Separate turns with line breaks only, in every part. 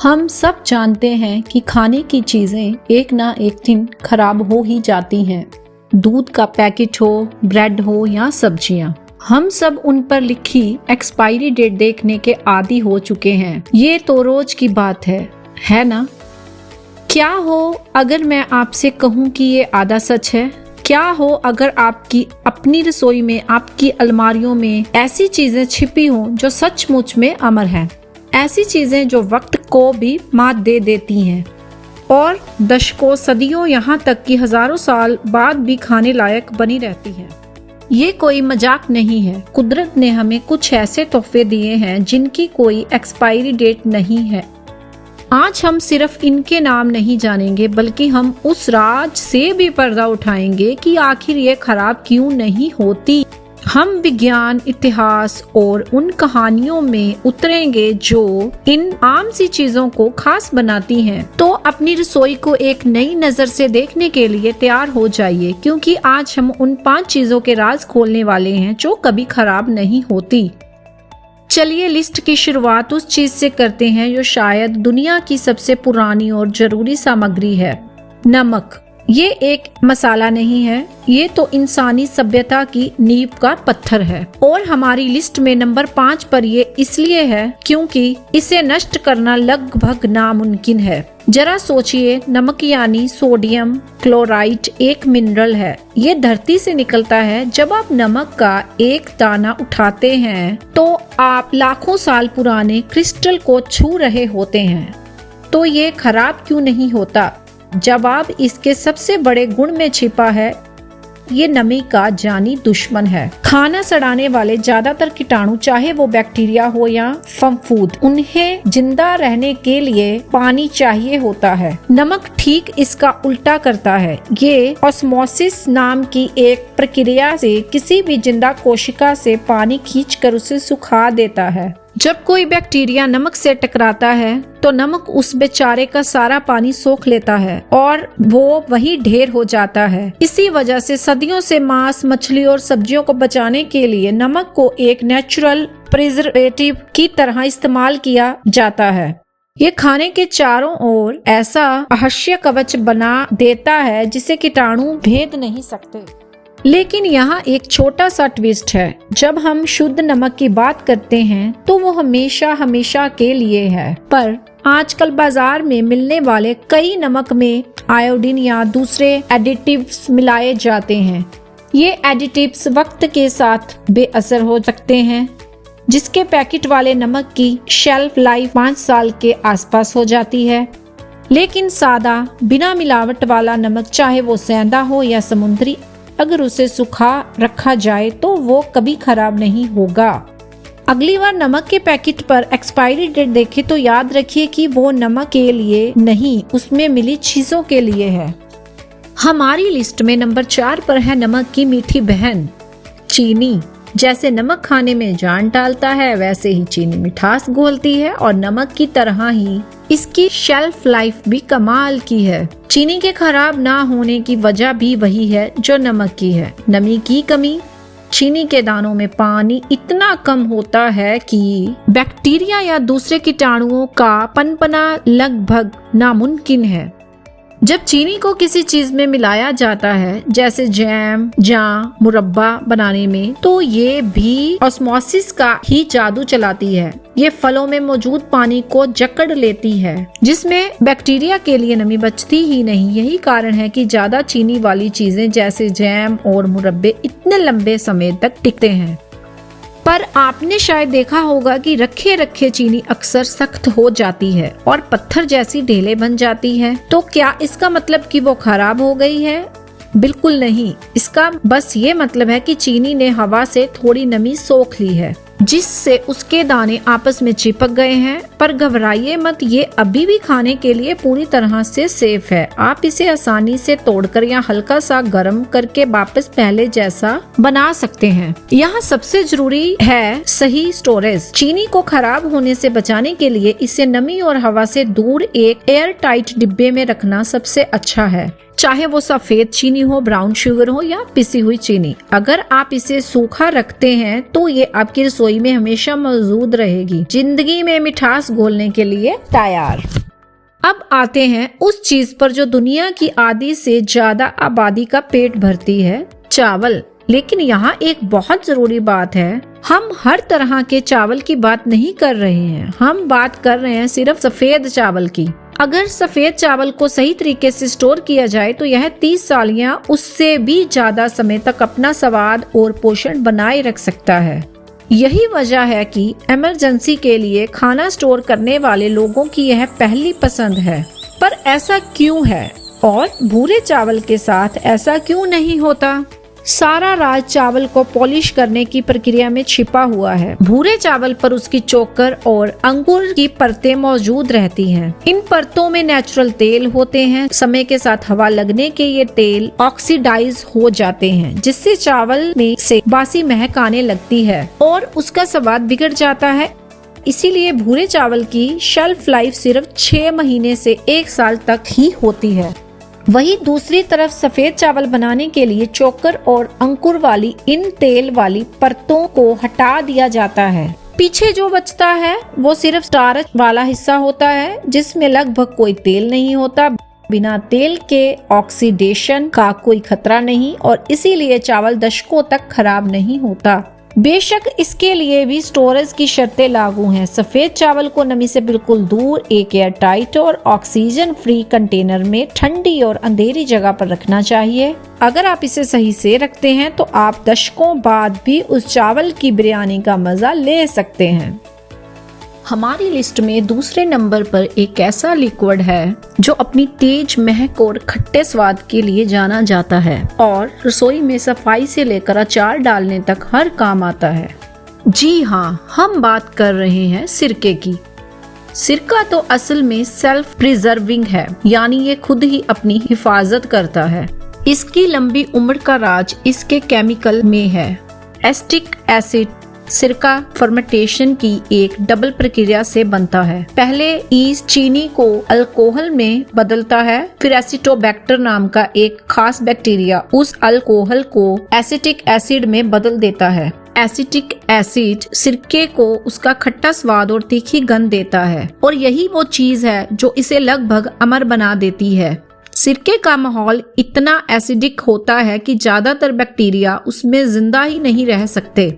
हम सब जानते हैं कि खाने की चीजें एक ना एक दिन खराब हो ही जाती हैं। दूध का पैकेट हो, ब्रेड हो या सब्जियां, हम सब उन पर लिखी एक्सपायरी डेट देखने के आदी हो चुके हैं। ये तो रोज की बात है ना? क्या हो अगर मैं आपसे कहूँ कि ये आधा सच है? क्या हो अगर आपकी अपनी रसोई में, आपकी अलमारियों में ऐसी चीजें छिपी हों जो सचमुच में अमर हैं, ऐसी चीजें जो वक्त को भी मात दे देती हैं और दशकों, सदियों, यहाँ तक कि हजारों साल बाद भी खाने लायक बनी रहती हैं। ये कोई मजाक नहीं है। कुदरत ने हमें कुछ ऐसे तोहफे दिए हैं जिनकी कोई एक्सपायरी डेट नहीं है। आज हम सिर्फ इनके नाम नहीं जानेंगे, बल्कि हम उस राज से भी पर्दा उठाएंगे कि आखिर ये खराब क्यों नहीं होती। हम विज्ञान, इतिहास और उन कहानियों में उतरेंगे जो इन आम सी चीजों को खास बनाती हैं। तो अपनी रसोई को एक नई नजर से देखने के लिए तैयार हो जाइए, क्योंकि आज हम उन 5 चीजों के राज खोलने वाले हैं जो कभी खराब नहीं होती। चलिए लिस्ट की शुरुआत उस चीज से करते हैं जो शायद दुनिया की सबसे पुरानी और जरूरी सामग्री है, नमक। ये एक मसाला नहीं है, ये तो इंसानी सभ्यता की नींव का पत्थर है। और हमारी लिस्ट में नंबर 5 पर ये इसलिए है क्योंकि इसे नष्ट करना लगभग नामुमकिन है। जरा सोचिए, नमक यानी सोडियम क्लोराइड एक मिनरल है। ये धरती से निकलता है। जब आप नमक का एक दाना उठाते हैं तो आप लाखों साल पुराने क्रिस्टल को छू रहे होते हैं। तो ये खराब क्यों नहीं होता? जवाब इसके सबसे बड़े गुण में छिपा है। ये नमी का जानी दुश्मन है। खाना सड़ाने वाले ज्यादातर कीटाणु, चाहे वो बैक्टीरिया हो या फफूंद, उन्हें जिंदा रहने के लिए पानी चाहिए होता है। नमक ठीक इसका उल्टा करता है। ये ऑस्मोसिस नाम की एक प्रक्रिया से किसी भी जिंदा कोशिका से पानी खींचकर उसे सुखा देता है। जब कोई बैक्टीरिया नमक से टकराता है तो नमक उस बेचारे का सारा पानी सोख लेता है और वो वही ढेर हो जाता है। इसी वजह से सदियों से मांस, मछली और सब्जियों को बचाने के लिए नमक को एक नेचुरल प्रिजर्वेटिव की तरह इस्तेमाल किया जाता है। ये खाने के चारों ओर ऐसा अहर्ष्य कवच बना देता है जिसे कीटाणु भेद नहीं सकते। लेकिन यहाँ एक छोटा सा ट्विस्ट है। जब हम शुद्ध नमक की बात करते हैं तो वो हमेशा के लिए है, पर आजकल बाजार में मिलने वाले कई नमक में आयोडीन या दूसरे एडिटिव्स मिलाए जाते हैं। ये एडिटिव्स वक्त के साथ बेअसर हो सकते हैं, जिसके पैकेट वाले नमक की शेल्फ लाइफ 5 साल के आसपास हो जाती है। लेकिन सादा, बिना मिलावट वाला नमक, चाहे वो सेंधा हो या समुद्री, अगर उसे सुखा रखा जाए तो वो कभी खराब नहीं होगा। अगली बार नमक के पैकेट पर एक्सपायरी डेट देखे तो याद रखिए कि वो नमक के लिए नहीं, उसमें मिली चीजों के लिए है। हमारी लिस्ट में नंबर 4 पर है नमक की मीठी बहन, चीनी। जैसे नमक खाने में जान डालता है, वैसे ही चीनी मिठास घोलती है और नमक की तरह ही इसकी शेल्फ लाइफ भी कमाल की है। चीनी के खराब ना होने की वजह भी वही है जो नमक की है, नमी की कमी। चीनी के दानों में पानी इतना कम होता है कि बैक्टीरिया या दूसरे कीटाणुओं का पनपना लगभग नामुमकिन है। जब चीनी को किसी चीज में मिलाया जाता है, जैसे जैम, जाम, मुरब्बा बनाने में, तो ये भी ऑस्मोसिस का ही जादू चलाती है। ये फलों में मौजूद पानी को जकड़ लेती है, जिसमें बैक्टीरिया के लिए नमी बचती ही नहीं। यही कारण है कि ज्यादा चीनी वाली चीजें जैसे जैम और मुरब्बे इतने लंबे समय तक टिकते हैं। पर आपने शायद देखा होगा कि रखे रखे चीनी अक्सर सख्त हो जाती है और पत्थर जैसी ढेले बन जाती है। तो क्या इसका मतलब कि वो खराब हो गई है? बिल्कुल नहीं। इसका बस ये मतलब है कि चीनी ने हवा से थोड़ी नमी सोख ली है, जिससे उसके दाने आपस में चिपक गए हैं। पर घबराइए मत, ये अभी भी खाने के लिए पूरी तरह से सेफ है। आप इसे आसानी से तोड़कर या हल्का सा गर्म करके वापस पहले जैसा बना सकते हैं। यहाँ सबसे जरूरी है सही स्टोरेज। चीनी को खराब होने से बचाने के लिए इसे नमी और हवा से दूर एक एयर टाइट डिब्बे में रखना सबसे अच्छा है। चाहे वो सफेद चीनी हो, ब्राउन शुगर हो या पिसी हुई चीनी। अगर आप इसे सूखा रखते हैं तो ये आपकी रसोई में हमेशा मौजूद रहेगी, जिंदगी में मिठास घोलने के लिए तैयार। अब आते हैं उस चीज पर जो दुनिया की आधी से ज्यादा आबादी का पेट भरती है, चावल। लेकिन यहाँ एक बहुत जरूरी बात है, हम हर तरह के चावल की बात नहीं कर रहे हैं, हम बात कर रहे हैं सिर्फ सफेद चावल की। अगर सफेद चावल को सही तरीके से स्टोर किया जाए तो यह 30 साल या उससे भी ज्यादा समय तक अपना स्वाद और पोषण बनाए रख सकता है। यही वजह है कि इमरजेंसी के लिए खाना स्टोर करने वाले लोगों की यह पहली पसंद है। पर ऐसा क्यों है और भूरे चावल के साथ ऐसा क्यों नहीं होता? सारा राज चावल को पॉलिश करने की प्रक्रिया में छिपा हुआ है। भूरे चावल पर उसकी चोकर और अंकुर की परतें मौजूद रहती हैं। इन परतों में नेचुरल तेल होते हैं। समय के साथ हवा लगने के ये तेल ऑक्सीडाइज हो जाते हैं, जिससे चावल में से बासी महक आने लगती है और उसका स्वाद बिगड़ जाता है। इसीलिए भूरे चावल की शेल्फ लाइफ सिर्फ 6 महीने से 1 साल तक ही होती है। वहीं दूसरी तरफ सफेद चावल बनाने के लिए चोकर और अंकुर वाली इन तेल वाली परतों को हटा दिया जाता है। पीछे जो बचता है वो सिर्फ स्टार्च वाला हिस्सा होता है, जिसमें लगभग कोई तेल नहीं होता। बिना तेल के ऑक्सीडेशन का कोई खतरा नहीं और इसीलिए चावल दशकों तक खराब नहीं होता। बेशक इसके लिए भी स्टोरेज की शर्तें लागू हैं। सफेद चावल को नमी से बिल्कुल दूर एक एयर टाइट और ऑक्सीजन फ्री कंटेनर में ठंडी और अंधेरी जगह पर रखना चाहिए। अगर आप इसे सही से रखते हैं तो आप दशकों बाद भी उस चावल की बिरयानी का मजा ले सकते हैं। हमारी लिस्ट में दूसरे नंबर पर एक ऐसा लिक्विड है जो अपनी तेज महक और खट्टे स्वाद के लिए जाना जाता है और रसोई में सफाई से लेकर अचार डालने तक हर काम आता है। जी हाँ, हम बात कर रहे हैं सिरके की। सिरका तो असल में सेल्फ प्रिजर्विंग है, यानी ये खुद ही अपनी हिफाजत करता है। इसकी लंबी उम्र का राज इसके केमिकल में है। एसिटिक एसिड सिरका फर्मेंटेशन की एक डबल प्रक्रिया से बनता है। पहले ईस्ट चीनी को अल्कोहल में बदलता है, फिर एसिटोबैक्टर नाम का एक खास बैक्टीरिया उस अल्कोहल को एसिटिक एसिड में बदल देता है। एसिटिक एसिड सिरके को उसका खट्टा स्वाद और तीखी गंध देता है और यही वो चीज है जो इसे लगभग अमर बना देती है। सिरके का माहौल इतना एसिडिक होता है कि ज्यादातर बैक्टीरिया उसमें जिंदा ही नहीं रह सकते।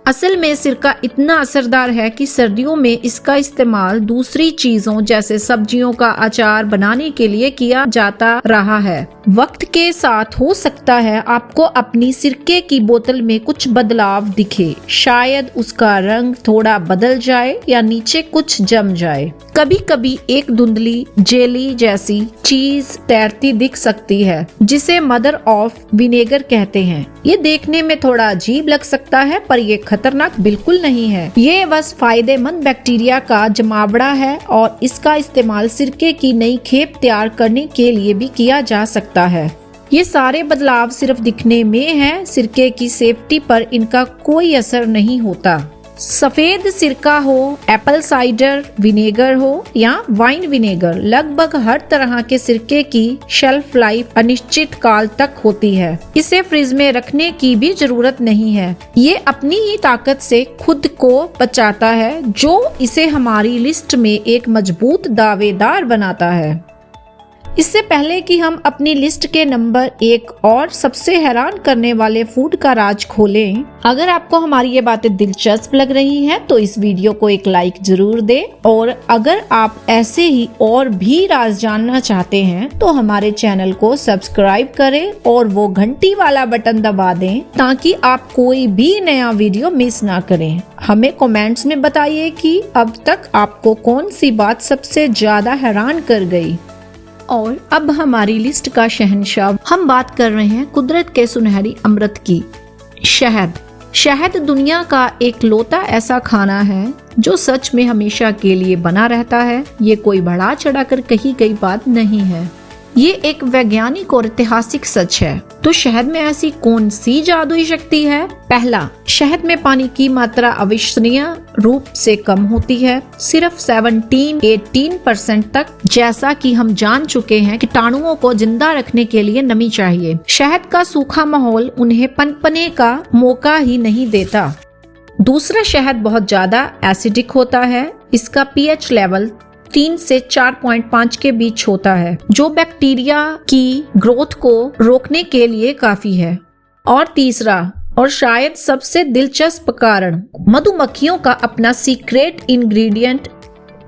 असल में सिरका इतना असरदार है कि सर्दियों में इसका इस्तेमाल दूसरी चीजों जैसे सब्जियों का अचार बनाने के लिए किया जाता रहा है। वक्त के साथ हो सकता है आपको अपनी सिरके की बोतल में कुछ बदलाव दिखे, शायद उसका रंग थोड़ा बदल जाए या नीचे कुछ जम जाए। कभी कभी एक धुंधली जेली जैसी चीज तैरती दिख सकती है, जिसे मदर ऑफ विनेगर कहते हैं। ये देखने में थोड़ा अजीब लग सकता है, पर ये खतरनाक बिल्कुल नहीं है। ये बस फायदेमंद बैक्टीरिया का जमावड़ा है और इसका इस्तेमाल सिरके की नई खेप तैयार करने के लिए भी किया जा सकता है। ये सारे बदलाव सिर्फ दिखने में हैं, सिरके की सेफ्टी पर इनका कोई असर नहीं होता। सफेद सिरका हो, एप्पल साइडर विनेगर हो या वाइन विनेगर, लगभग हर तरह के सिरके की शेल्फ लाइफ अनिश्चित काल तक होती है। इसे फ्रिज में रखने की भी जरूरत नहीं है। ये अपनी ही ताकत से खुद को बचाता है, जो इसे हमारी लिस्ट में एक मजबूत दावेदार बनाता है। इससे पहले कि हम अपनी लिस्ट के नंबर 1 और सबसे हैरान करने वाले फूड का राज खोलें, अगर आपको हमारी ये बातें दिलचस्प लग रही हैं तो इस वीडियो को एक लाइक जरूर दें और अगर आप ऐसे ही और भी राज जानना चाहते हैं तो हमारे चैनल को सब्सक्राइब करें और वो घंटी वाला बटन दबा दें ताकि आप कोई भी नया वीडियो मिस ना करें। हमें कमेंट्स में बताइए कि अब तक आपको कौन सी बात सबसे ज्यादा हैरान कर गई। और अब हमारी लिस्ट का शहंशाह, हम बात कर रहे हैं कुदरत के सुनहरी अमृत की, शहद। शहद दुनिया का एक लौता ऐसा खाना है जो सच में हमेशा के लिए बना रहता है। ये कोई बढ़ा चढ़ा कर कही गई बात नहीं है। ये एक वैज्ञानिक और ऐतिहासिक सच है। तो शहद में ऐसी कौन सी जादुई शक्ति है? पहला, शहद में पानी की मात्रा अविश्वसनीय रूप से कम होती है, सिर्फ 17-18% तक। जैसा कि हम जान चुके हैं, कीटाणुओं को जिंदा रखने के लिए नमी चाहिए। शहद का सूखा माहौल उन्हें पनपने का मौका ही नहीं देता। दूसरा, शहद बहुत ज्यादा एसिडिक होता है। इसका पीएच लेवल 3 से 4.5 के बीच होता है, जो बैक्टीरिया की ग्रोथ को रोकने के लिए काफी है। और तीसरा, और शायद सबसे दिलचस्प कारण, मधुमक्खियों का अपना सीक्रेट इंग्रेडिएंट।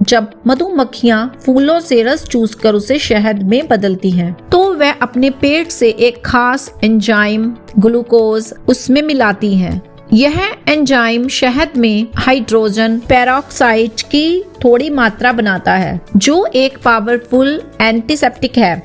जब मधुमक्खियां फूलों से रस चूसकर उसे शहद में बदलती हैं, तो वह अपने पेट से एक खास एंजाइम ग्लूकोज उसमें मिलाती हैं। यह एंजाइम शहद में हाइड्रोजन पेरोक्साइड की थोड़ी मात्रा बनाता है, जो एक पावरफुल एंटीसेप्टिक है।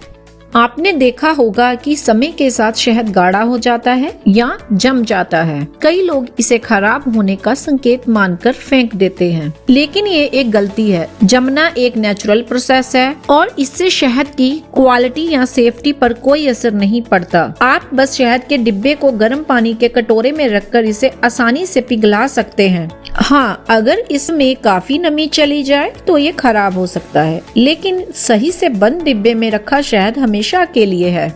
आपने देखा होगा कि समय के साथ शहद गाढ़ा हो जाता है या जम जाता है। कई लोग इसे खराब होने का संकेत मानकर फेंक देते हैं, लेकिन ये एक गलती है। जमना एक नेचुरल प्रोसेस है और इससे शहद की क्वालिटी या सेफ्टी पर कोई असर नहीं पड़ता। आप बस शहद के डिब्बे को गर्म पानी के कटोरे में रखकर इसे आसानी से पिघला सकते हैं। हाँ, अगर इसमें काफी नमी चली जाए तो ये खराब हो सकता है, लेकिन सही से बंद डिब्बे में रखा शहद हमेशा के लिए है।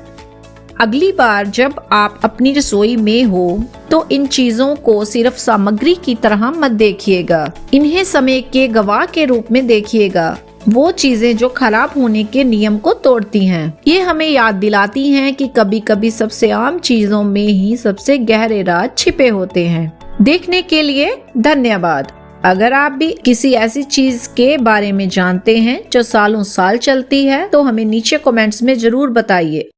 अगली बार जब आप अपनी रसोई में हो तो इन चीजों को सिर्फ सामग्री की तरह मत देखिएगा, इन्हें समय के गवाह के रूप में देखिएगा। वो चीजें जो खराब होने के नियम को तोड़ती हैं। ये हमें याद दिलाती हैं कि कभी कभी सबसे आम चीजों में ही सबसे गहरे राज छिपे होते हैं। देखने के लिए धन्यवाद। अगर आप भी किसी ऐसी चीज के बारे में जानते हैं जो सालों साल चलती है, तो हमें नीचे कमेंट्स में जरूर बताइए।